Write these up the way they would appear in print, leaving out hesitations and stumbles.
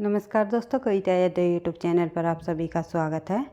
नमस्कार दोस्तों, कविता यादें यूट्यूब चैनल पर आप सभी का स्वागत है।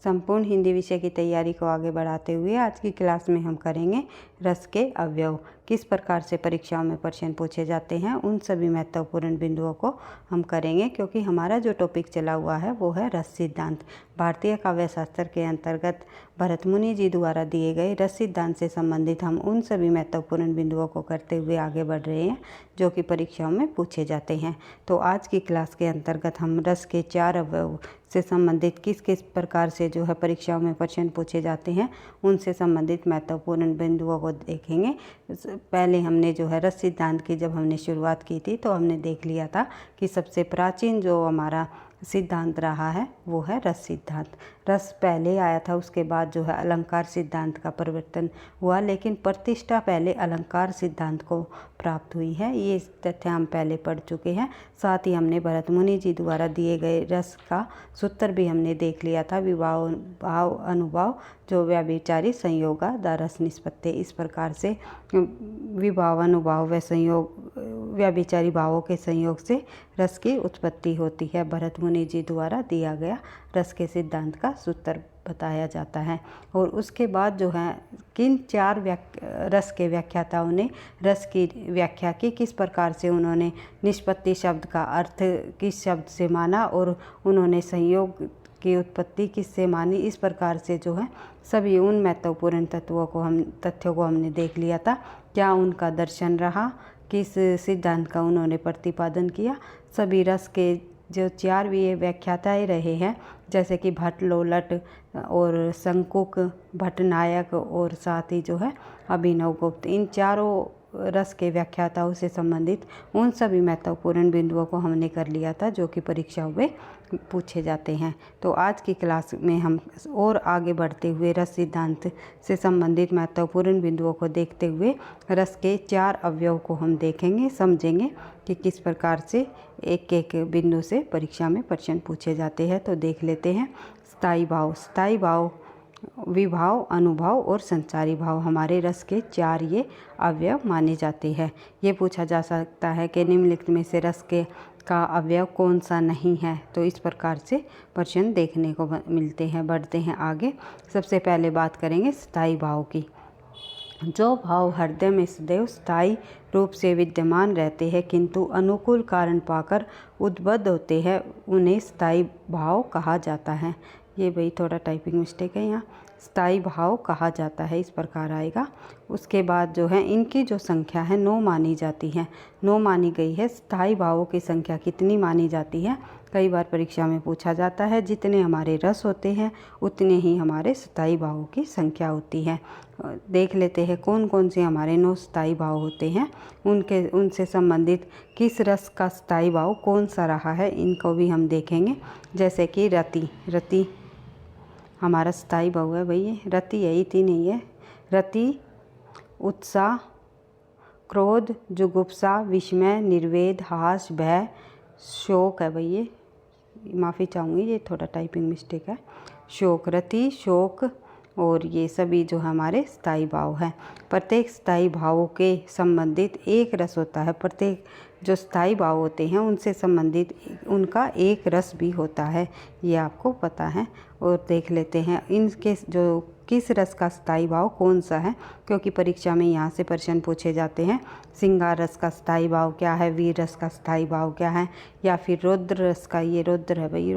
संपूर्ण हिंदी विषय की तैयारी को आगे बढ़ाते हुए आज की क्लास में हम करेंगे रस के अवयव, किस प्रकार से परीक्षाओं में प्रश्न पूछे जाते हैं, उन सभी महत्वपूर्ण बिंदुओं को हम करेंगे। क्योंकि हमारा जो टॉपिक चला हुआ है वो है रस सिद्धांत। भारतीय काव्य शास्त्र के अंतर्गत भरत मुनि जी द्वारा दिए गए रस सिद्धांत से संबंधित हम उन सभी महत्वपूर्ण बिंदुओं को करते हुए आगे बढ़ रहे हैं जो कि परीक्षाओं में पूछे जाते हैं। तो आज की क्लास के अंतर्गत हम रस के 4 अवयव से संबंधित किस किस प्रकार से जो है परीक्षाओं में प्रश्न पूछे जाते हैं उनसे संबंधित महत्वपूर्ण बिंदुओं को देखेंगे। पहले हमने जो है रस सिद्धांत की जब हमने शुरुआत की थी तो हमने देख लिया था कि सबसे प्राचीन जो हमारा सिद्धांत रहा है वो है रस सिद्धांत। रस पहले आया था, उसके बाद जो है अलंकार सिद्धांत का परिवर्तन हुआ, लेकिन प्रतिष्ठा पहले अलंकार सिद्धांत को प्राप्त हुई है। ये तथ्य हम पहले पढ़ चुके हैं। साथ ही हमने भरत मुनि जी द्वारा दिए गए रस का सूत्र भी हमने देख लिया था, विभाव भाव अनुभाव जो व्याभिचारी संयोगा द रस निष्पत्ति। इस प्रकार से विभाव अनुभाव व संयोग व्याभिचारी भावों के संयोग से रस की उत्पत्ति होती है। भरत मुनि जी द्वारा दिया गया रस के सिद्धांत का सूत्र बताया जाता है। और उसके बाद जो है किन 4 रस के व्याख्याताओं ने रस की व्याख्या की, किस प्रकार से उन्होंने निष्पत्ति शब्द का अर्थ किस शब्द से माना और उन्होंने संयोग की उत्पत्ति किससे मानी। इस प्रकार से जो है सभी उन महत्वपूर्ण तत्थों को हमने देख लिया था। क्या उनका दर्शन रहा, किस सिद्धांत का उन्होंने प्रतिपादन किया। सभी रस के जो 4 भी व्याख्याताएँ रहे हैं, जैसे कि भट्ट, लोलट और शंकुक, भट्टनायक और साथ ही जो है अभिनव गुप्त, इन चारों रस के व्याख्याताओं से संबंधित उन सभी महत्वपूर्ण बिंदुओं को हमने कर लिया था जो कि परीक्षाओं में पूछे जाते हैं। तो आज की क्लास में हम और आगे बढ़ते हुए रस सिद्धांत से संबंधित महत्वपूर्ण बिंदुओं को देखते हुए रस के 4 अवयव को हम देखेंगे, समझेंगे कि किस प्रकार से एक एक बिंदु से परीक्षा में प्रश्न पूछे जाते हैं। तो देख लेते हैं। स्थायी भाव, विभाव, अनुभाव और संचारी भाव हमारे रस के 4 ये अवयव माने जाते हैं। ये पूछा जा सकता है कि निम्नलिखित में से रस के का अवयव कौन सा नहीं है। तो इस प्रकार से प्रश्न देखने को मिलते हैं। बढ़ते हैं आगे। सबसे पहले बात करेंगे स्थायी भाव की। जो भाव हृदय में सदैव स्थायी रूप से विद्यमान रहते हैं किंतु अनुकूल कारण पाकर उद्बुद्ध होते हैं, उन्हें स्थायी भाव कहा जाता है। ये भाई थोड़ा टाइपिंग मिस्टेक है, यहाँ स्थायी भाव कहा जाता है, इस प्रकार आएगा। उसके बाद जो है इनकी जो संख्या है 9 मानी जाती है, 9 मानी गई है। स्थायी भावों की संख्या कितनी मानी जाती है, कई बार परीक्षा में पूछा जाता है। जितने हमारे रस होते हैं उतने ही हमारे स्थायी भावों की संख्या होती है। देख लेते हैं कौन कौन से हमारे 9 स्थायी भाव होते हैं, उनसे संबंधित किस रस का स्थायी भाव कौन सा रहा है, इनको भी हम देखेंगे। जैसे कि रति हमारा स्थायी भाव है भाई, ये रति है, इति नहीं है। रति, उत्साह, क्रोध, जुगुप्सा, विस्मय, निर्वेद, हास, भय, शोक है भाई, ये माफ़ी चाहूँगी, ये थोड़ा टाइपिंग मिस्टेक है। शोक, रति, शोक और ये सभी जो हमारे स्थायी भाव हैं। प्रत्येक स्थायी भावों के संबंधित एक रस होता है। प्रत्येक जो स्थायी भाव होते हैं उनसे संबंधित उनका एक रस भी होता है, ये आपको पता है। और देख लेते हैं इनके जो किस रस का स्थायी भाव कौन सा है, क्योंकि परीक्षा में यहाँ से प्रश्न पूछे जाते हैं। श्रृंगार रस का स्थायी भाव क्या है, वीर रस का स्थायी भाव क्या है, या फिर रौद्र रस का, ये रौद्र है भाई,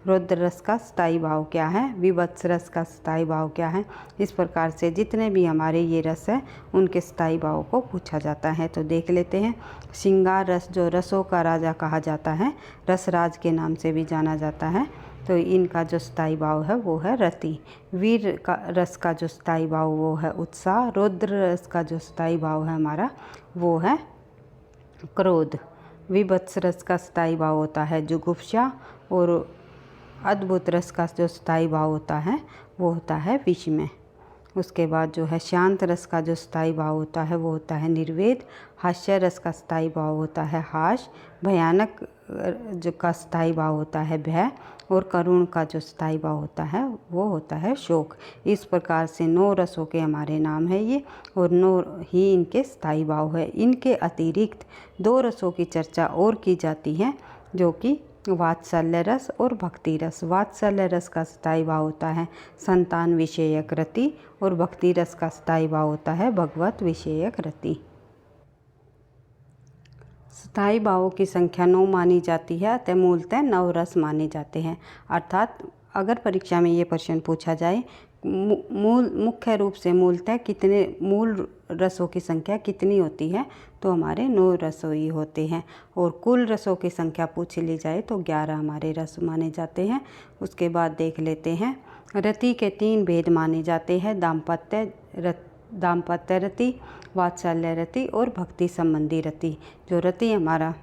रौद्र रस का स्थायी भाव क्या है, विभत्स रस का स्थायी भाव क्या है। इस प्रकार से जितने भी हमारे ये रस हैं उनके स्थायी भाव को पूछा जाता है। तो देख लेते हैं। श्रृंगार रस जो रसों का राजा कहा जाता है, रसराज के नाम से भी जाना जाता है, तो इनका जो स्थायी भाव है वो है रति। वीर का रस का जो स्थायी भाव वो है उत्साह। रौद्र रस का जो स्थायी भाव है हमारा वो है क्रोध। विभत्स रस का स्थायी भाव होता है जुगुप्सा। और अद्भुत रस का जो स्थायी भाव होता है वो होता है विस्मय। उसके बाद जो है शांत रस का जो स्थायी भाव होता है वो होता है निर्वेद। हास्य रस का स्थायी भाव होता है हास। भयानक जो का स्थायी भाव होता है भय। और करुण का जो स्थायी भाव होता है वो होता है शोक। इस प्रकार से 9 रसों के हमारे नाम है ये, और 9 ही इनके स्थायी भाव है। इनके अतिरिक्त 2 रसों की चर्चा और की जाती है, जो कि वात्सल्य रस और भक्ति रस। वात्सल्य रस का स्थायी भाव होता है संतान विषयक रति और भक्ति रस का स्थायी भाव होता है भगवत विषयक रति। स्थायी भावों की संख्या 9 मानी जाती है, अतः मूलतः 9 रस माने जाते हैं। अर्थात अगर परीक्षा में ये प्रश्न पूछा जाए मुख्य रूप से मूलतः कितने मूल रसों की संख्या कितनी होती है, तो हमारे 9 रस ही होते हैं। और कुल रसों की संख्या पूछ ली जाए तो 11 हमारे रस माने जाते हैं। उसके बाद देख लेते हैं रति के 3 भेद माने जाते हैं, दाम्पत्य रति, वात्सल्य रति और भक्ति संबंधी रति। जो रति हमारा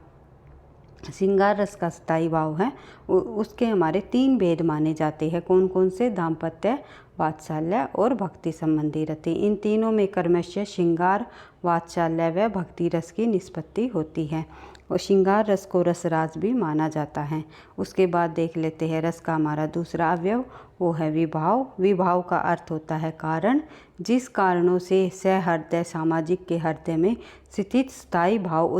श्रृंगार रस का स्थायी भाव है उसके हमारे 3 भेद माने जाते हैं। कौन कौन से? दाम्पत्य, वात्सल्य और भक्ति संबंधी रति। इन तीनों में क्रमशः श्रृंगार, वात्सल्य व भक्ति रस की निष्पत्ति होती है और श्रृंगार रस को रसराज भी माना जाता है। उसके बाद देख लेते हैं रस का हमारा दूसरा अवयव, वो है विभाव। विभाव का अर्थ होता है कारण। जिस कारणों से सहृदय सामाजिक के हृदय में स्थित स्थायी भाव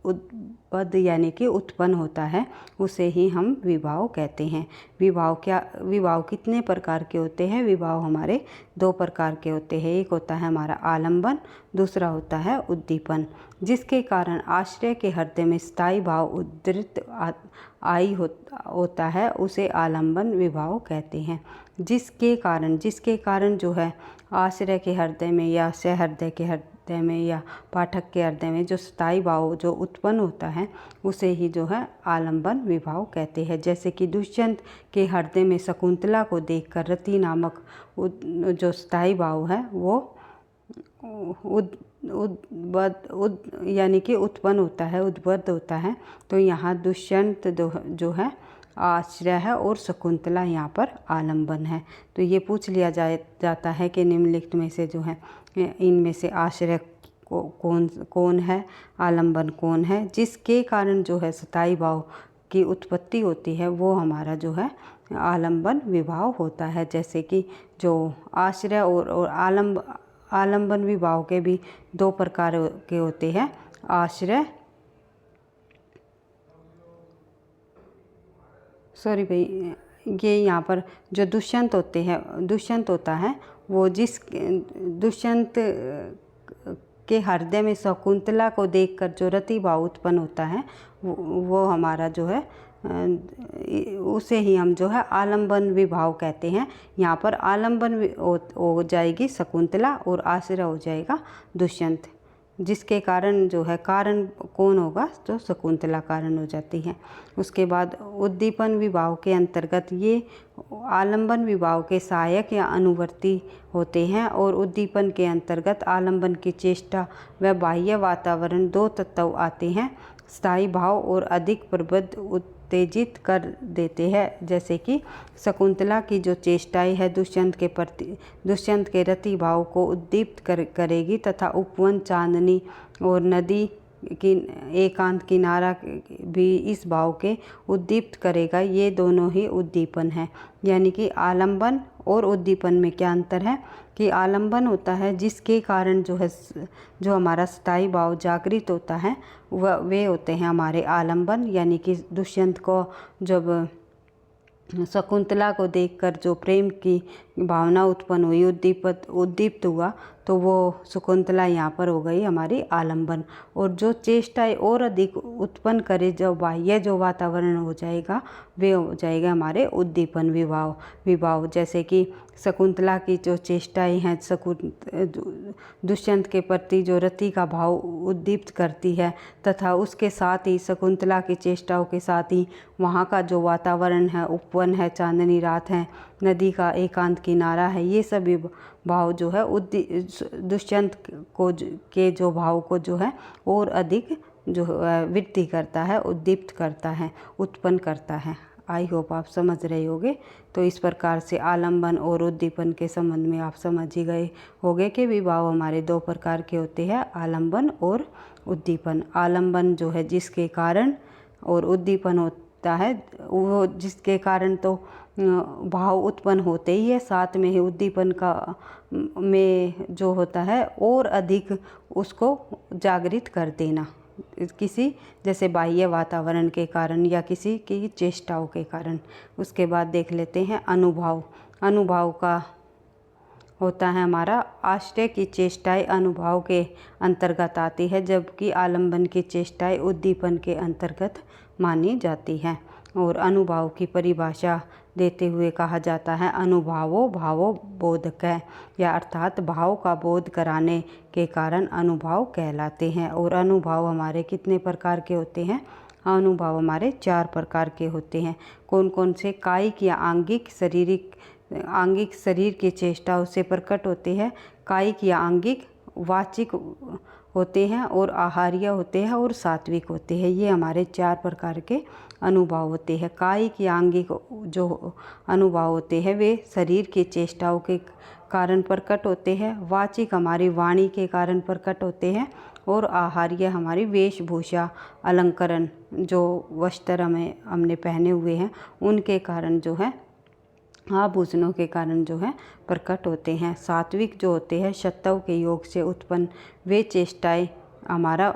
उद्बुद्ध यानी कि उत्पन्न होता है, उसे ही हम विभाव कहते हैं। विभाव कितने प्रकार के होते हैं? विभाव हमारे 2 प्रकार के होते हैं। एक होता है हमारा आलंबन, दूसरा होता है उद्दीपन। जिसके कारण आश्रय के हृदय में स्थायी भाव उद्धृत होता है उसे आलंबन विभाव कहते हैं। जिसके कारण जो है आश्रय के हृदय में या सहृदय के हृदय में या पाठक के हृदय में जो स्थायी भाव जो उत्पन्न होता है उसे ही जो है आलंबन विभाव कहते हैं। जैसे कि दुष्यंत के हृदय में शकुंतला को देखकर रति नामक जो स्थायी भाव है वो यानी कि उत्पन्न होता है, उद्बुद्ध होता है। तो यहाँ दुष्यंत जो है आश्रय है और शकुंतला यहाँ पर आलंबन है। तो ये पूछ लिया जाता है कि निम्नलिखित में से जो है इनमें से आश्रय कौन है, आलंबन कौन है। जिसके कारण जो है स्थायी भाव की उत्पत्ति होती है वो हमारा जो है आलंबन विभाव होता है। जैसे कि जो आश्रय और आलंबन विभाव के भी 2 प्रकार के होते हैं। आश्रय ये यहाँ पर जो दुष्यंत होता है वो दुष्यंत के हृदय में शकुंतला को देखकर जो रति भाव उत्पन्न होता है वो हमारा जो है उसे ही हम जो है आलंबन विभाव कहते हैं। यहाँ पर आलंबन हो जाएगी शकुंतला और आश्रय हो जाएगा दुष्यंत। जिसके कारण जो है कारण कौन होगा? तो शकुंतला कारण हो जाती है। उसके बाद उद्दीपन विभाव के अंतर्गत ये आलंबन विभाव के सहायक या अनुवर्ती होते हैं और उद्दीपन के अंतर्गत आलंबन की चेष्टा व बाह्य वातावरण 2 तत्व आते हैं। स्थायी भाव और अधिक प्रबुद्ध उत्तेजित कर देते हैं। जैसे कि शकुंतला की जो चेष्टाएं है दुष्यंत के रति भाव को उद्दीप्त करेगी तथा उपवन, चांदनी और नदी की एकांत किनारा भी इस भाव के उद्दीप्त करेगा। ये दोनों ही उद्दीपन है। यानी कि आलंबन और उद्दीपन में क्या अंतर है कि आलंबन होता है जिसके कारण जो हमारा स्थायी भाव जागृत होता है वे होते हैं हमारे आलंबन। यानी कि दुष्यंत को जब शकुंतला को देखकर जो प्रेम की भावना उत्पन्न हुई, उद्दीप्त हुआ, तो वो शकुंतला यहाँ पर हो गई हमारी आलंबन। और जो चेष्टाएं और अधिक उत्पन्न करे जो बाह्य जो वातावरण हो जाएगा वे हो जाएगा हमारे उद्दीपन विभाव। जैसे कि शकुंतला की जो चेष्टाएं हैं दुष्यंत के प्रति जो रति का भाव उद्दीप्त करती है तथा उसके साथ ही शकुंतला की चेष्टाओं के साथ ही वहाँ का जो वातावरण है, उपवन है, चांदनी रात है, नदी का एकांत किनारा है, ये सभी भाव जो है दुष्यंत के जो भाव को जो है और अधिक जो वृद्धि करता है, उद्दीप्त करता है, उत्पन्न करता है। आई होप आप समझ रहे होंगे। तो इस प्रकार से आलंबन और उद्दीपन के संबंध में आप समझ ही गए होंगे कि विभाव हमारे 2 प्रकार के होते हैं, आलंबन और उद्दीपन। आलंबन जो है जिसके कारण और उद्दीपन होता है वो जिसके कारण तो भाव उत्पन्न होते ही है, साथ में ही उद्दीपन का में जो होता है और अधिक उसको जागृत कर देना। किसी जैसे बाह्य वातावरण के कारण या किसी की चेष्टाओं के कारण। उसके बाद देख लेते हैं अनुभाव। अनुभाव का होता है हमारा आश्रय की चेष्टाएं अनुभाव के अंतर्गत आती है, जबकि आलंबन की चेष्टाएं उद्दीपन के अंतर्गत मानी जाती हैं। और अनुभाव की परिभाषा देते हुए कहा जाता है अनुभावो भावो बोधकः, या अर्थात भाव का बोध कराने के कारण अनुभाव कहलाते हैं। और अनुभाव हमारे कितने प्रकार के होते हैं? अनुभाव हमारे 4 प्रकार के होते हैं। कौन कौन से? कायिक या आंगिक शरीर की चेष्टाओं से प्रकट होते हैं, कायिक या आंगिक वाचिक होते हैं, और आहार्य होते हैं, और सात्विक होते हैं। ये हमारे 4 प्रकार के अनुभाव होते हैं। कायिक या आंगिक जो अनुभाव होते हैं वे शरीर की चेष्टाओं के कारण प्रकट होते हैं, वाचिक हमारी वाणी के कारण प्रकट होते हैं, और आहार्य हमारी वेशभूषा अलंकरण जो वस्त्र हमने पहने हुए हैं उनके कारण जो है, आभूषणों के कारण जो है प्रकट होते हैं। सात्विक जो होते हैं शत्रु के योग से उत्पन्न वे चेष्टाएं हमारा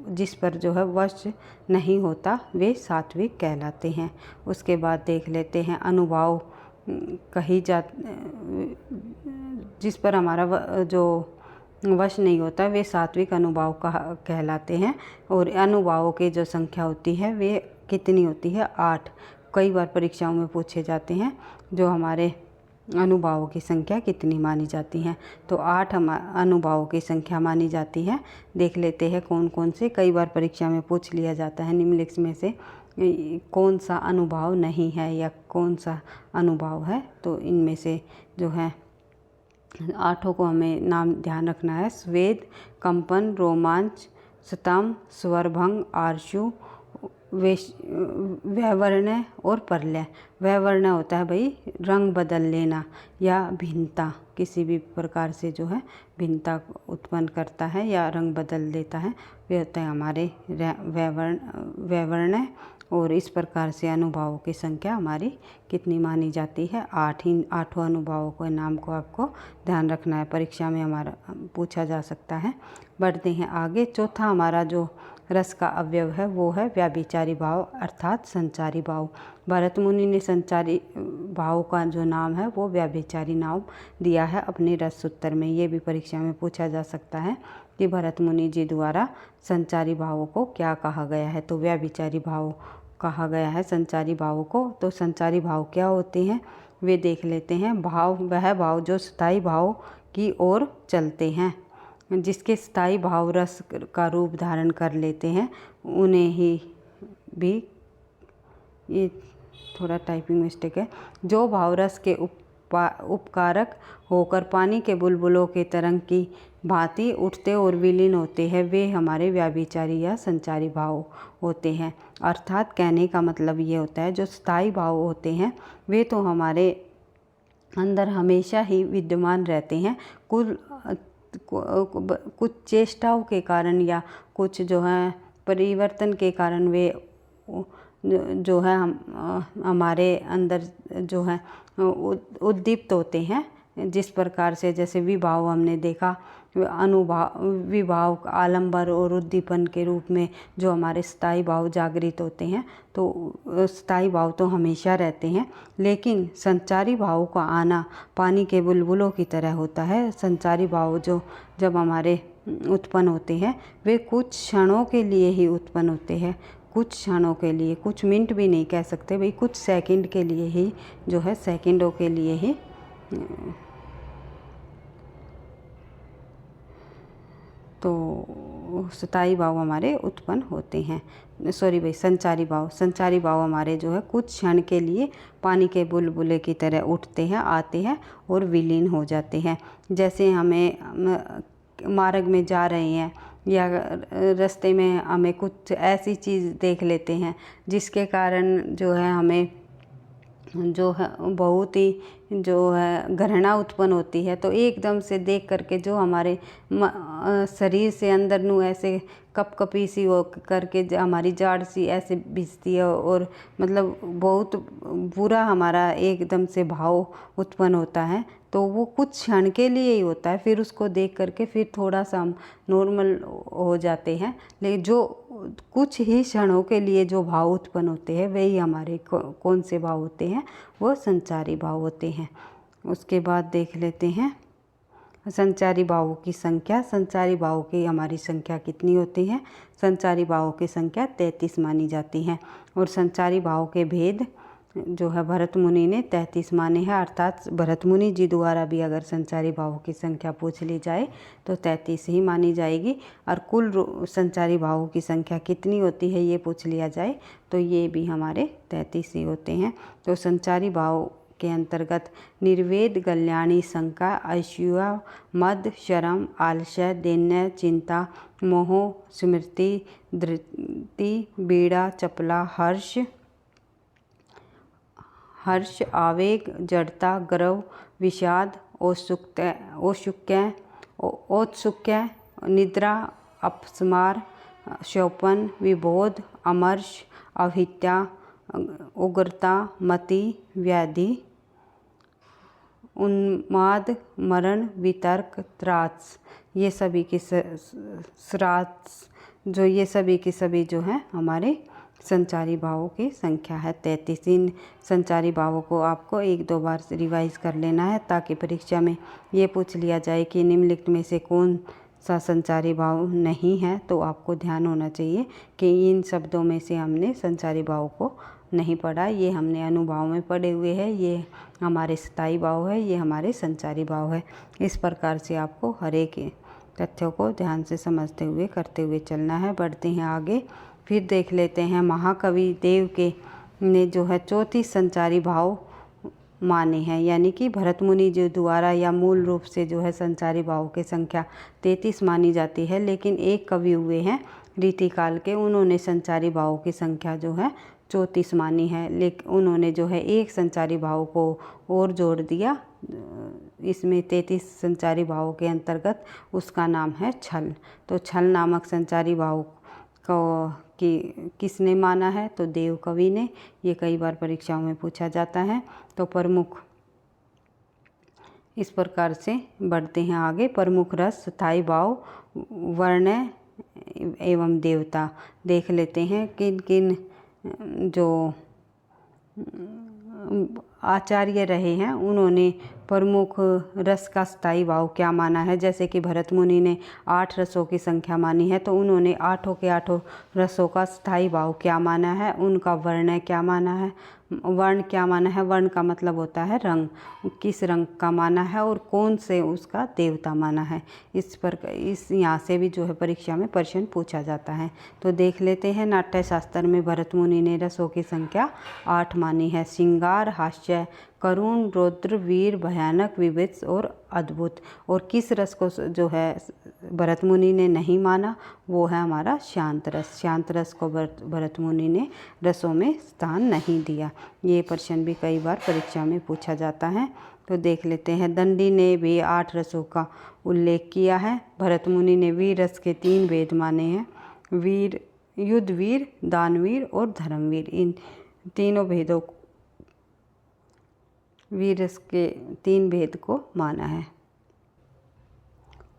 जिस पर जो है वश नहीं होता वे सात्विक कहलाते हैं। उसके बाद देख लेते हैं अनुभाव जिस पर हमारा जो वश नहीं होता वे सात्विक अनुभाव कहलाते हैं। और अनुभावों की जो संख्या होती है वे कितनी होती है? 8। कई बार परीक्षाओं में पूछे जाते हैं जो हमारे अनुभावों की संख्या कितनी मानी जाती है। तो 8 अनुभावों की संख्या मानी जाती है। देख लेते हैं कौन कौन से। कई बार परीक्षा में पूछ लिया जाता है निम्नलिखित में से कौन सा अनुभाव नहीं है या कौन सा अनुभाव है। तो इनमें से जो है 8 को हमें नाम ध्यान रखना है। स्वेद, कंपन, रोमांच, स्तंभ, स्वरभंग, आर्शु, वैवर्ण्य और प्रलय। वैवर्ण्य होता है भाई रंग बदल लेना या भिन्नता, किसी भी प्रकार से जो है भिन्नता उत्पन्न करता है या रंग बदल देता है, वे होता है हमारे वैवर्ण्य। और इस प्रकार से अनुभावों की संख्या हमारी कितनी मानी जाती है? 8 ही 8 अनुभावों के नाम को आपको ध्यान रखना है, परीक्षा में हमारा पूछा जा सकता है। बढ़ते हैं आगे। चौथा हमारा जो रस का अवयव है वो है व्याभिचारी भाव अर्थात संचारी भाव। भरत मुनि ने संचारी भाव का जो नाम है वो व्याभिचारी नाम दिया है अपने रस सूत्र में। ये भी परीक्षा में पूछा जा सकता है कि भरत मुनि जी द्वारा संचारी भावों को क्या कहा गया है। तो व्याभिचारी भाव कहा गया है संचारी भावों को। तो संचारी भाव क्या होते हैं वे देख लेते हैं। भाव वह भाव जो स्थायी भाव की ओर चलते हैं, जिसके स्थायी भाव रस का रूप धारण कर लेते हैं, उन्हें ही भी, ये थोड़ा टाइपिंग मिस्टेक है, जो भाव रस के उपकारक होकर पानी के बुलबुलों के तरंग की भांति उठते और विलीन होते हैं वे हमारे व्याभिचारी या संचारी भाव होते हैं। अर्थात कहने का मतलब ये होता है जो स्थायी भाव होते हैं वे तो हमारे अंदर हमेशा ही विद्यमान रहते हैं, कुछ चेष्टाओं के कारण या कुछ जो है परिवर्तन के कारण वे जो है हमारे अंदर जो है उद्दीप्त होते हैं। जिस प्रकार से जैसे विभाव हमने देखा, विभाव आलंबर और उद्दीपन के रूप में जो हमारे स्थायी भाव जागृत होते हैं, तो स्थायी भाव तो हमेशा रहते हैं, लेकिन संचारी भाव का आना पानी के बुलबुलों की तरह होता है। संचारी भाव जो जब हमारे उत्पन्न होते हैं वे कुछ क्षणों के लिए ही उत्पन्न होते हैं, कुछ क्षणों के लिए, कुछ मिनट भी नहीं कह सकते भाई, कुछ सेकंड के लिए ही जो है, सेकंडों के लिए ही तो स्थायी भाव हमारे उत्पन्न होते हैं। संचारी भाव हमारे जो है कुछ क्षण के लिए पानी के बुलबुले की तरह उठते हैं, आते हैं और विलीन हो जाते हैं। जैसे हमें मार्ग में जा रहे हैं या रास्ते में हमें कुछ ऐसी चीज़ देख लेते हैं जिसके कारण जो है हमें जो है बहुत ही जो है घृणा उत्पन्न होती है। तो एकदम से देख करके जो हमारे शरीर से अंदर नू ऐसे कपकपी सी हो करके हमारी जाड़ सी ऐसे भिजती है और मतलब बहुत बुरा हमारा एकदम से भाव उत्पन्न होता है। तो वो कुछ क्षण के लिए ही होता है, फिर उसको देख करके फिर थोड़ा सा हम नॉर्मल हो जाते हैं। लेकिन जो कुछ ही क्षणों के लिए जो भाव उत्पन्न होते हैं वही हमारे कौन से भाव होते हैं, वो संचारी भाव होते हैं। उसके बाद देख लेते हैं संचारी भावों की संख्या। संचारी भावों की हमारी संख्या कितनी होती है? संचारी भावों की संख्या 33 मानी जाती है। और संचारी भाव के भेद जो है भरत मुनि ने 33 माने हैं, अर्थात भरत मुनि जी द्वारा भी अगर संचारी भावों की संख्या पूछ ली जाए तो 33 ही मानी जाएगी। और कुल संचारी भावों की संख्या कितनी होती है ये पूछ लिया जाए तो ये भी हमारे 33 ही होते हैं। तो संचारी भाव के अंतर्गत निर्वेद, कल्याणी, शंका, असूया, मद, शरम, आलस्य, दैन्य, चिंता, मोह, स्मृति, धृति, बीड़ा, चपला, हर्ष, आवेग, जड़ता, गर्व, विषाद, औत्सुक्य, निद्रा, अपस्मार, शोपन, विबोध, अमर्ष, अविद्या, उग्रता, मति, व्याधि, उन्माद, मरण, वितर्क, त्रास, ये सभी की जो ये सभी की सभी जो है हमारे संचारी भावों की संख्या है 33। इन संचारी भावों को आपको 1-2 बार रिवाइज कर लेना है ताकि परीक्षा में ये पूछ लिया जाए कि निम्नलिखित में से कौन सा संचारी भाव नहीं है। तो आपको ध्यान होना चाहिए कि इन शब्दों में से हमने संचारी भाव को नहीं पढ़ा, ये हमने अनुभाव में पढ़े हुए हैं, ये हमारे स्थायी भाव है, ये हमारे संचारी भाव है। इस प्रकार से आपको हर एक तथ्यों को ध्यान से समझते हुए करते हुए चलना है। बढ़ते हैं आगे, फिर देख लेते हैं महाकवि देव के ने जो है 34 संचारी भाव माने हैं, यानी कि भरत मुनि जी द्वारा या मूल रूप से जो है संचारी भाव की संख्या 33 मानी जाती है। लेकिन एक कवि हुए हैं रीतिकाल के, उन्होंने संचारी भावों की संख्या जो है 34 मानी है। लेकिन उन्होंने जो है एक संचारी भाव को और जोड़ दिया इसमें 33 संचारी भावों के अंतर्गत, उसका नाम है छल। तो छल नामक संचारी भाव को किसने माना है? तो देव कवि ने। ये कई बार परीक्षाओं में पूछा जाता है। तो प्रमुख इस प्रकार से बढ़ते हैं आगे। प्रमुख रस, स्थायी भाव, वर्ण एवं देवता देख लेते हैं। किन किन जो आचार्य रहे हैं उन्होंने प्रमुख रस का स्थायी भाव क्या माना है। जैसे कि भरत मुनि ने 8 रसों की संख्या मानी है, तो उन्होंने 8 के 8 रसों का स्थायी भाव क्या माना है, उनका वर्ण क्या माना है। वर्ण क्या माना है? वर्ण का मतलब होता है रंग, किस रंग का माना है और कौन से उसका देवता माना है। इस यहाँ से भी जो है परीक्षा में प्रश्न पूछा जाता है। तो देख लेते हैं। नाट्य शास्त्र में भरत मुनि ने रसों की संख्या 8 मानी है। श्रृंगार, हास्य, करुण, रौद्र, वीर, भयानक, विविध और अद्भुत। और किस रस को जो है भरत मुनि ने नहीं माना, वो है हमारा शांत रस। शांत रस को भरत मुनि ने रसों में स्थान नहीं दिया। ये प्रश्न भी कई बार परीक्षा में पूछा जाता है। तो देख लेते हैं। दंडी ने भी 8 रसों का उल्लेख किया है। भरत मुनि ने वीर रस के 3 भेद माने हैं, वीर, युद्धवीर, दानवीर और धर्मवीर। इन तीनों भेदों वीर रस के 3 भेद को माना है।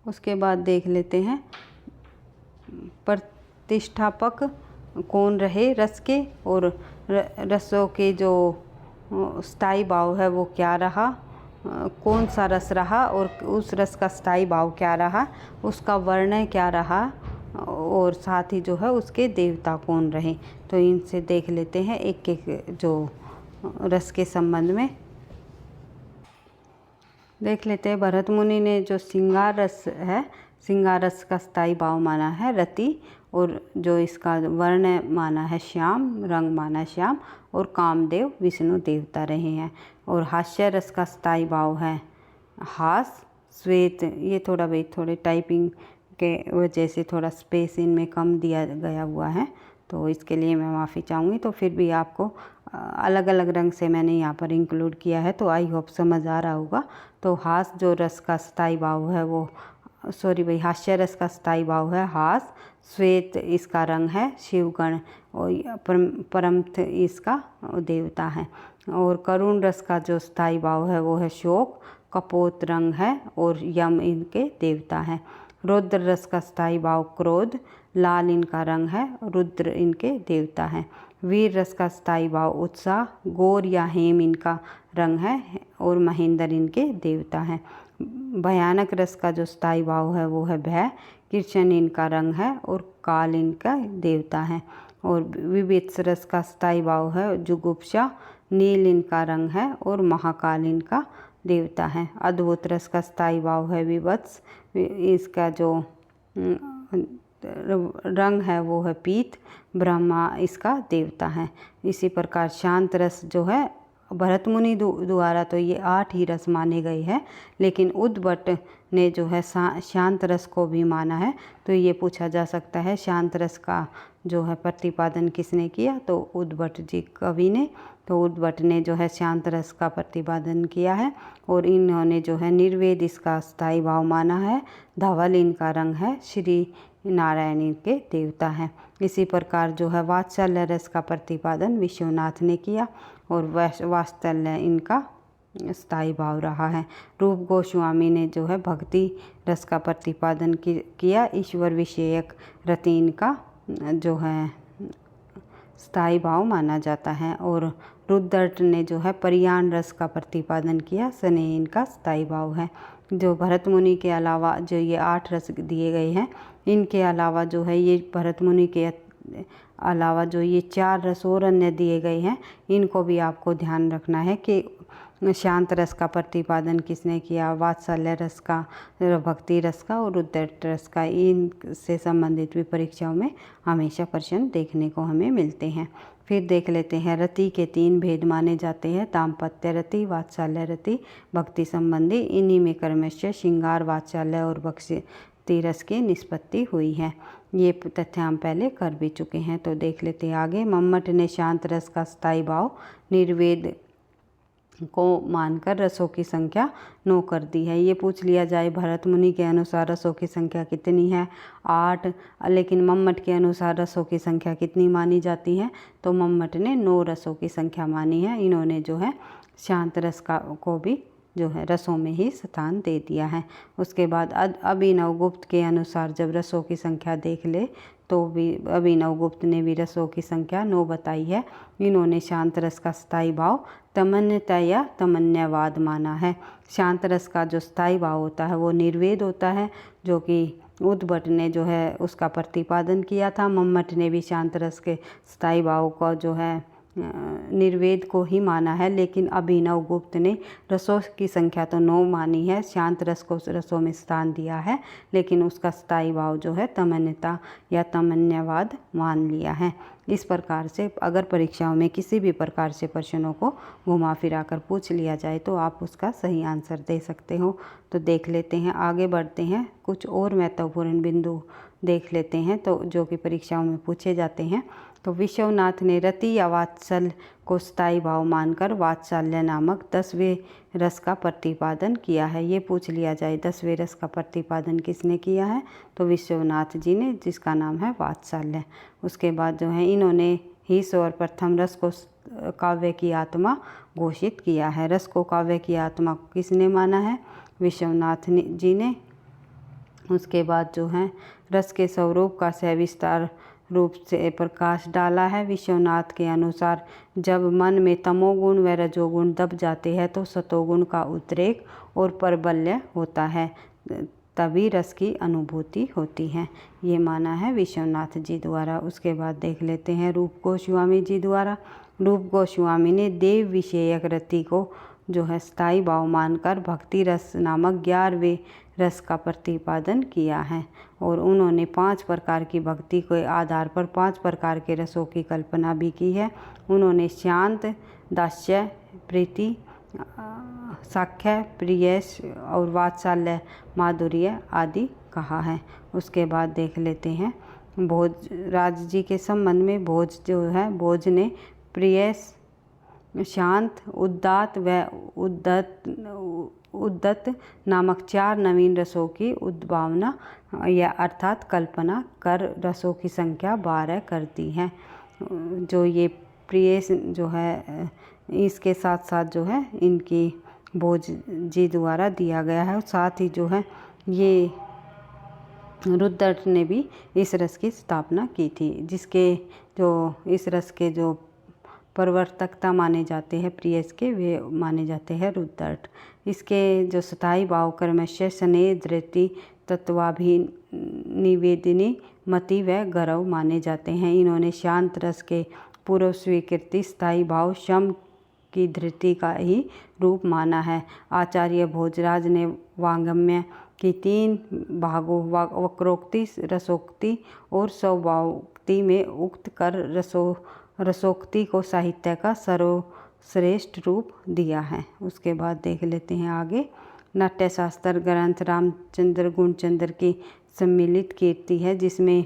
उसके बाद देख लेते हैं प्रतिष्ठापक कौन रहे रस के, और रसों के जो स्थायी भाव है वो क्या रहा, कौन सा रस रहा और उस रस का स्थायी भाव क्या रहा, उसका वर्ण क्या रहा, और साथ ही जो है उसके देवता कौन रहे। तो इनसे देख लेते हैं एक एक जो रस के संबंध में देख लेते हैं। भरत मुनि ने जो श्रृंगार रस है, श्रृंगार रस का स्थायी भाव माना है रति, और जो इसका वर्ण माना है श्याम, रंग माना है श्याम, और कामदेव विष्णु देवता रहे हैं। और हास्य रस का स्थायी भाव है हास, श्वेत। ये थोड़े टाइपिंग के वजह से थोड़ा स्पेस इनमें कम दिया गया हुआ है, तो इसके लिए मैं माफ़ी चाहूँगी। तो फिर भी आपको अलग अलग रंग से मैंने यहाँ पर इंक्लूड किया है, तो आई होप समझ आ रहा होगा। तो हास जो रस का स्थायी भाव है वो हास्य रस का स्थायी भाव है हास। श्वेत इसका रंग है, शिवगण और परमथ इसका देवता है। और करुण रस का जो स्थायी भाव है वो है शोक, कपोत रंग है और यम इनके देवता है। रुद्र रस का स्थायी भाव क्रोध, लाल इनका रंग है, रुद्र इनके देवता है। वीर रस का स्थायी भाव उत्साह, गौर या हेम इनका रंग है और महेंद्र इनके देवता है। भयानक रस का जो स्थायी भाव है वो है भय, कृष्ण इनका रंग है और काल इनका देवता है। और विभत्स रस का स्थायी भाव है जुगुप्सा, नील इनका रंग है और महाकाल इनका देवता है। अद्भुत रस का स्थायी भाव है विभत्स, इसका जो रंग है वो है पीत, ब्रह्मा इसका देवता है। इसी प्रकार शांत रस जो है भरत मुनि द्वारा तो ये 8 ही रस माने गए हैं, लेकिन उद्भट ने जो है शांत रस को भी माना है। तो ये पूछा जा सकता है शांत रस का जो है प्रतिपादन किसने किया, तो उद्भट जी कवि ने। तो उद्भट ने जो है शांत रस का प्रतिपादन किया है और इन्होंने जो है निर्वेद इसका स्थायी भाव माना है। धवल इनका रंग है, श्री नारायण इनके देवता है। इसी प्रकार जो है वात्सल्य रस का प्रतिपादन विश्वनाथ ने किया और वात्सल्य इनका स्थायी भाव रहा है। रूप गोस्वामी ने जो है भक्ति रस का प्रतिपादन किया, ईश्वर विषयक रति इनका जो है स्थायी भाव माना जाता है। और रुद्रट ने जो है परियान रस का प्रतिपादन किया, स्नेह इनका स्थायी भाव है। जो भरत मुनि के अलावा जो ये 8 रस दिए गए हैं, इनके अलावा जो है ये भरत मुनि के अलावा जो ये 4 रस और अन्य दिए गए हैं, इनको भी आपको ध्यान रखना है कि शांत रस का प्रतिपादन किसने किया, वात्सल्य रस का, भक्ति रस का और रुद्रट रस का। इनसे संबंधित भी परीक्षाओं में हमेशा प्रश्न देखने को हमें मिलते हैं। फिर देख लेते हैं रति के 3 भेद माने जाते हैं, दाम्पत्य रति, वात्सल्य रति, भक्ति संबंधी। इन्हीं में क्रमशः श्रृंगार, वात्सल्य और भक्ति रस की निष्पत्ति हुई है। ये तथ्य हम पहले कर भी चुके हैं। तो देख लेते हैं आगे। मम्मट ने शांत रस का स्थायी भाव निर्वेद को मानकर रसों की संख्या 9 कर दी है। ये पूछ लिया जाए भरत मुनि के अनुसार रसों की संख्या कितनी है, 8, लेकिन मम्मट के अनुसार रसों की संख्या कितनी मानी जाती है, तो मम्मट ने 9 रसों की संख्या मानी है। इन्होंने जो है शांत रस को भी जो है रसों में ही स्थान दे दिया है। उसके बाद अभिनव गुप्त के अनुसार जब रसों की संख्या देख ले तो भी अभिनव गुप्त ने भी रसों की संख्या 9 बताई है। इन्होंने शांत रस का स्थायी भाव तमन्यता या तमन्यवाद माना है। शांत रस का जो स्थायी भाव होता है वो निर्वेद होता है, जो कि उद्भट ने जो है उसका प्रतिपादन किया था। मम्मट ने भी शांत रस के स्थायी भाव को जो है निर्वेद को ही माना है, लेकिन अभिनव गुप्त ने रसों की संख्या तो 9 मानी है, शांत रस को रसों में स्थान दिया है, लेकिन उसका स्थायी भाव जो है तमन्यता या तमन्यवाद मान लिया है। इस प्रकार से अगर परीक्षाओं में किसी भी प्रकार से प्रश्नों को घुमा फिरा कर पूछ लिया जाए तो आप उसका सही आंसर दे सकते हो। तो देख लेते हैं, आगे बढ़ते हैं, कुछ और महत्वपूर्ण बिंदु देख लेते हैं तो जो कि परीक्षाओं में पूछे जाते हैं। तो विश्वनाथ ने रति या वात्सल्य को स्थायी भाव मानकर वात्सल्य नामक 10वें रस का प्रतिपादन किया है। ये पूछ लिया जाए 10वें रस का प्रतिपादन किसने किया है, तो विश्वनाथ जी ने, जिसका नाम है वात्सल्य। उसके बाद जो है इन्होंने ही सर्वप्रथम रस को काव्य की आत्मा घोषित किया है। रस को काव्य की आत्मा किसने माना है, विश्वनाथ जी ने। उसके बाद जो है रस के स्वरूप का सविस्तार रूप से प्रकाश डाला है। विश्वनाथ के अनुसार जब मन में तमोगुण व रजोगुण दब जाते हैं तो सतोगुण का उद्रेक और प्रबल्य होता है, तभी रस की अनुभूति होती है। ये माना है विश्वनाथ जी द्वारा। उसके बाद देख लेते हैं रूप गोस्वामी जी द्वारा। रूप गोस्वामी ने देव विषयक रति को जो है स्थायी भाव मानकर भक्ति रस नामक 11वें रस का प्रतिपादन किया है और उन्होंने 5 प्रकार की भक्ति के आधार पर 5 प्रकार के रसों की कल्पना भी की है। उन्होंने शांत, दास्य, प्रीति, साख्य, प्रियस और वात्सल्य, माधुर्य आदि कहा है। उसके बाद देख लेते हैं भोजराज जी के संबंध में भोज जो है, भोज ने प्रिय, शांत, उदात्त व उद्धत नामक 4 नवीन रसों की उद्भावना या अर्थात कल्पना कर रसों की संख्या 12 करती है। जो ये प्रिय जो है, इसके साथ साथ जो है इनकी भोज जी द्वारा दिया गया है। साथ ही जो है ये रुद्रट ने भी इस रस की स्थापना की थी, जिसके जो इस रस के जो प्रवर्तकता माने जाते हैं प्रियस के, वे माने जाते हैं रुद्रट। इसके जो स्थायी भाव क्रमशः स्नेह, धृति, तत्वाभिनिवेदिनी, मति व गौरव माने जाते हैं। इन्होंने शांत रस के पूर्व स्वीकृति स्थायी भाव शम की धृति का ही रूप माना है। आचार्य भोजराज ने वांगम्य की 3 भागों वक्रोक्ति, रसोक्ति और स्वभावोक्ति में उक्त कर रसोक्ति को साहित्य का सर्वश्रेष्ठ रूप दिया है। उसके बाद देख लेते हैं आगे। नाट्यशास्त्र ग्रंथ रामचंद्र गुणचंद्र की सम्मिलित कीर्ति है, जिसमें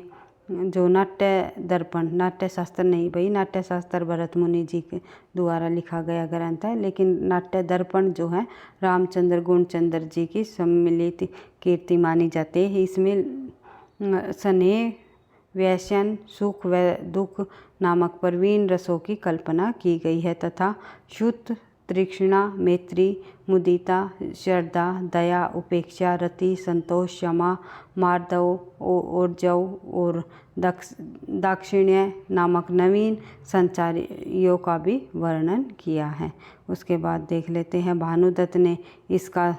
जो नाट्य दर्पण, नाट्यशास्त्र नहीं भाई, नाट्यशास्त्र भरत मुनि जी के द्वारा लिखा गया ग्रंथ है, लेकिन नाट्य दर्पण जो है रामचंद्र गुणचंद्र जी की सम्मिलित कीर्ति मानी जाती है। इसमें स्नेह, व्यसन, सुख व दुख नामक प्रवीण रसों की कल्पना की गई है तथा शुद्ध, तृष्णा, मैत्री, मुदिता, श्रद्धा, दया, उपेक्षा, रति, संतोष, क्षमा, मार्दव, ओर्जव और दाक्षिण्य नामक नवीन संचारियों का भी वर्णन किया है। उसके बाद देख लेते हैं भानुदत्त ने इसका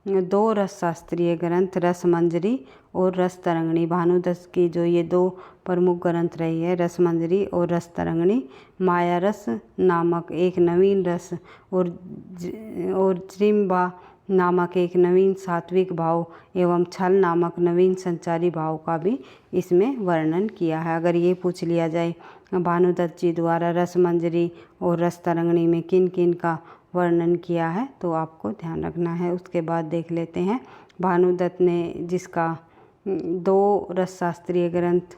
2 रस शास्त्रीय ग्रंथ रसमंजरी और रस तरंगिणी, भानुदत्त की जो ये 2 प्रमुख ग्रंथ रही है, रसमंजरी और रस तरंगिणी, माया रस नामक एक नवीन रस और त्रिम्बा नामक एक नवीन सात्विक भाव एवं छल नामक नवीन संचारी भाव का भी इसमें वर्णन किया है। अगर ये पूछ लिया जाए भानुदत्त जी द्वारा रसमंजरी और रस तरंगिणी में किन किन का वर्णन किया है, तो आपको ध्यान रखना है। उसके बाद देख लेते हैं भानुदत्त ने जिसका 2 रस शास्त्रीय ग्रंथ,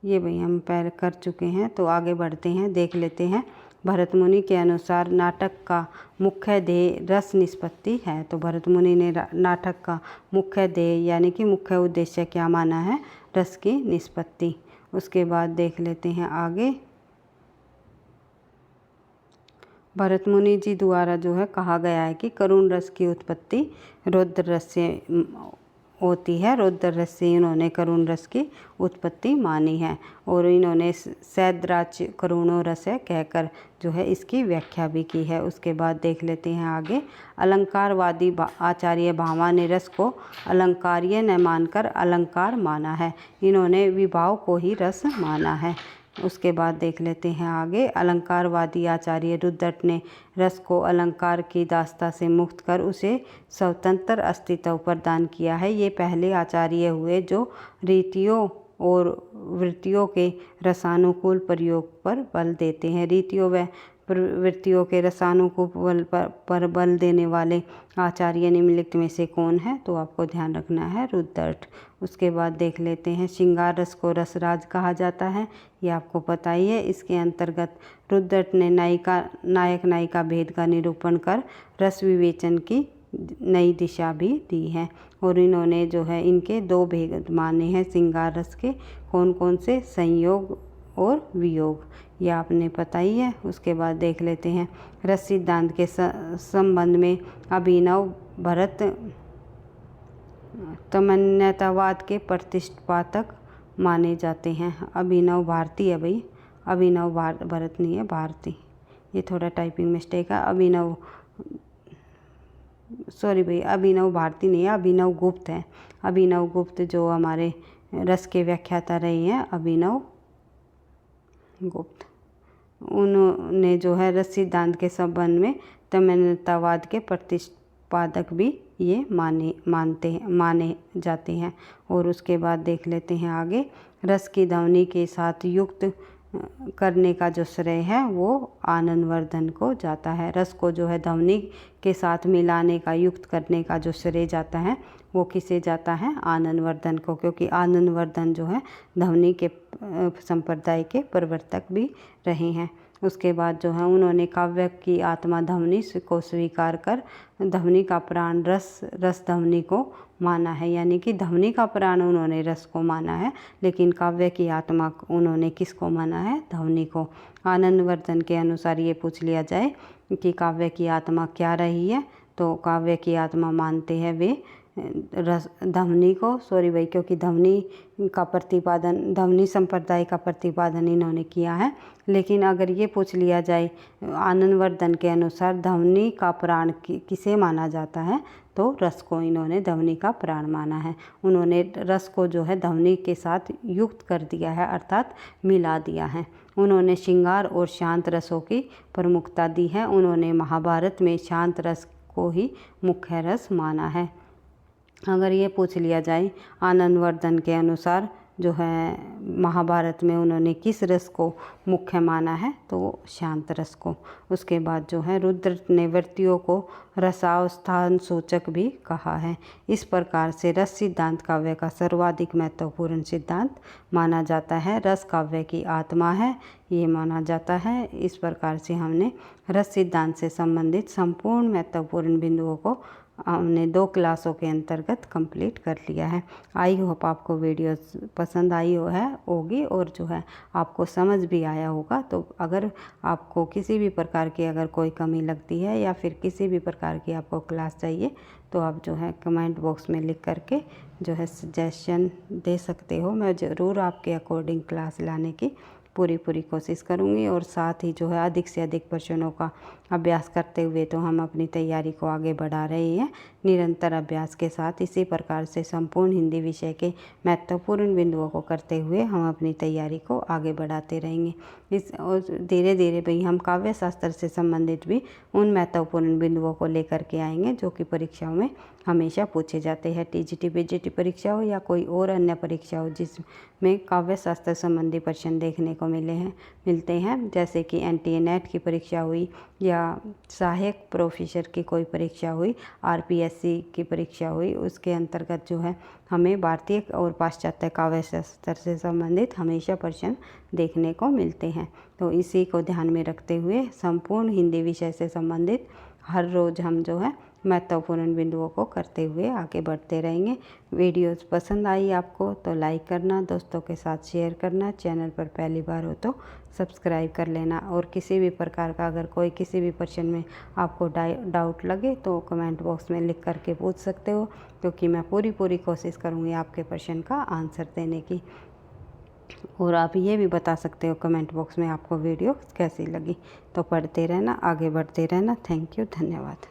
ये भाई हम पहले कर चुके हैं, तो आगे बढ़ते हैं, देख लेते हैं। भरत मुनि के अनुसार नाटक का मुख्य ध्येय रस निष्पत्ति है। तो भरत मुनि ने नाटक का मुख्य ध्येय यानी कि मुख्य उद्देश्य क्या माना है? रस की निष्पत्ति। उसके बाद देख लेते हैं आगे। भरत मुनि जी द्वारा जो है कहा गया है कि करुण रस की उत्पत्ति रौद्र रस से होती है। रौद्र रस से इन्होंने करुण रस की उत्पत्ति मानी है और इन्होंने सैद्राच करुणो रस है कहकर जो है इसकी व्याख्या भी की है। उसके बाद देख लेते हैं आगे। अलंकारवादी आचार्य भामा ने रस को अलंकार्य न मानकर अलंकार माना है। इन्होंने विभाव को ही रस माना है। उसके बाद देख लेते हैं आगे। अलंकारवादी आचार्य रुद्रट ने रस को अलंकार की दास्ता से मुक्त कर उसे स्वतंत्र अस्तित्व प्रदान किया है। ये पहले आचार्य हुए जो रीतियों और वृत्तियों के रसानुकूल प्रयोग पर बल देते हैं। रीतियों व प्रवृत्तियों के रसानुकूल पर बल देने वाले आचार्य निम्नलिखित में से कौन है? तो आपको ध्यान रखना है रुद्रट। उसके बाद देख लेते हैं। श्रृंगार रस को रसराज कहा जाता है, ये आपको पता ही है। इसके अंतर्गत रुद्रट ने नायक नायिका भेद का निरूपण कर रस विवेचन की नई दिशा भी दी है और इन्होंने जो है इनके 2 भेद माने हैं श्रृंगार रस के। कौन कौन से? संयोग और वियोग, ये आपने पता ही है। उसके बाद देख लेते हैं। रस सिद्धांत के संबंध में अभिनव भरत तन्मयतावाद के प्रतिष्ठापक माने जाते हैं। अभिनव भारती है भाई, अभिनव भरत नहीं है, भारती। ये थोड़ा टाइपिंग मिस्टेक है। अभिनव भारती नहीं है, अभिनव गुप्त है। अभिनव गुप्त जो हमारे रस के व्याख्याता रहे हैं, अभिनव गुप्त, उन्होंने जो है रस सिद्धांत के संबंध में तन्मयतावाद के प्रतिष्ठापक भी ये माने जाते हैं। और उसके बाद देख लेते हैं आगे। रस की ध्वनि के साथ युक्त करने का जो श्रेय है वो आनंदवर्धन को जाता है। रस को जो है ध्वनि के साथ मिलाने का, युक्त करने का जो श्रेय जाता है वो किसे जाता है? आनंदवर्धन को, क्योंकि आनंदवर्धन जो है ध्वनि के संप्रदाय के प्रवर्तक भी रहे हैं। उसके बाद जो है उन्होंने काव्य की आत्मा ध्वनि को स्वीकार कर ध्वनि का प्राण रस ध्वनि को माना है, यानी कि ध्वनि का प्राण उन्होंने रस को माना है, लेकिन काव्य की आत्मा उन्होंने किसको माना है? ध्वनि को। आनंदवर्धन के अनुसार ये पूछ लिया जाए कि काव्य की आत्मा क्या रही है, तो काव्य की आत्मा मानते हैं वे रस ध्वनि को, क्योंकि ध्वनि का प्रतिपादन, ध्वनि संप्रदाय का प्रतिपादन इन्होंने किया है। लेकिन अगर ये पूछ लिया जाए आनंदवर्धन के अनुसार ध्वनि का प्राण किसे माना जाता है, तो रस को इन्होंने ध्वनि का प्राण माना है। उन्होंने रस को जो है ध्वनि के साथ युक्त कर दिया है, अर्थात मिला दिया है। उन्होंने श्रृंगार और शांत रसों की प्रमुखता दी है। उन्होंने महाभारत में शांत रस को ही मुख्य रस माना है। अगर ये पूछ लिया जाए आनंदवर्धन के अनुसार जो है महाभारत में उन्होंने किस रस को मुख्य माना है, तो शांत रस को। उसके बाद जो है रुद्र ने वृत्तियों को रसावस्थान सूचक भी कहा है। इस प्रकार से रस सिद्धांत काव्य का सर्वाधिक महत्वपूर्ण सिद्धांत माना जाता है। रस काव्य की आत्मा है, ये माना जाता है। इस प्रकार से हमने रस सिद्धांत से संबंधित संपूर्ण महत्वपूर्ण बिंदुओं को हमने 2 क्लासों के अंतर्गत कंप्लीट कर लिया है। आई होप आपको वीडियो पसंद आई होगी और जो है आपको समझ भी आया होगा। तो अगर आपको किसी भी प्रकार की अगर कोई कमी लगती है या फिर किसी भी प्रकार की आपको क्लास चाहिए, तो आप जो है कमेंट बॉक्स में लिख करके जो है सजेशन दे सकते हो। मैं ज़रूर आपके अकॉर्डिंग क्लास लाने की पूरी कोशिश करूँगी। और साथ ही जो है अधिक से अधिक प्रश्नों का अभ्यास करते हुए तो हम अपनी तैयारी को आगे बढ़ा रहे हैं। निरंतर अभ्यास के साथ इसी प्रकार से संपूर्ण हिंदी विषय के महत्वपूर्ण बिंदुओं को करते हुए हम अपनी तैयारी को आगे बढ़ाते रहेंगे। और धीरे धीरे भाई हम काव्य शास्त्र से संबंधित भी उन महत्वपूर्ण बिंदुओं को लेकर के आएंगे जो कि परीक्षाओं में हमेशा पूछे जाते हैं। टीजीटी पीजीटी परीक्षा हो या कोई और अन्य परीक्षा हो जिसमें काव्य शास्त्र संबंधी प्रश्न देखने को मिलते हैं, जैसे कि एनटीए नेट की परीक्षा हुई या सहायक प्रोफेसर की कोई परीक्षा हुई, आरपीएससी की परीक्षा हुई, उसके अंतर्गत जो है हमें भारतीय और पाश्चात्य काव्य शास्त्र से संबंधित हमेशा प्रश्न देखने को मिलते हैं। तो इसी को ध्यान में रखते हुए संपूर्ण हिंदी विषय से संबंधित हर रोज़ हम जो है महत्वपूर्ण बिंदुओं को करते हुए आगे बढ़ते रहेंगे। वीडियोस पसंद आई आपको तो लाइक करना, दोस्तों के साथ शेयर करना, चैनल पर पहली बार हो तो सब्सक्राइब कर लेना। और किसी भी प्रकार का अगर कोई किसी भी प्रश्न में आपको डाउट लगे तो कमेंट बॉक्स में लिख करके पूछ सकते हो, क्योंकि मैं पूरी कोशिश करूँगी आपके प्रश्न का आंसर देने की। और आप ये भी बता सकते हो कमेंट बॉक्स में आपको वीडियो कैसी लगी। तो पढ़ते रहना, आगे बढ़ते रहना। थैंक यू, धन्यवाद।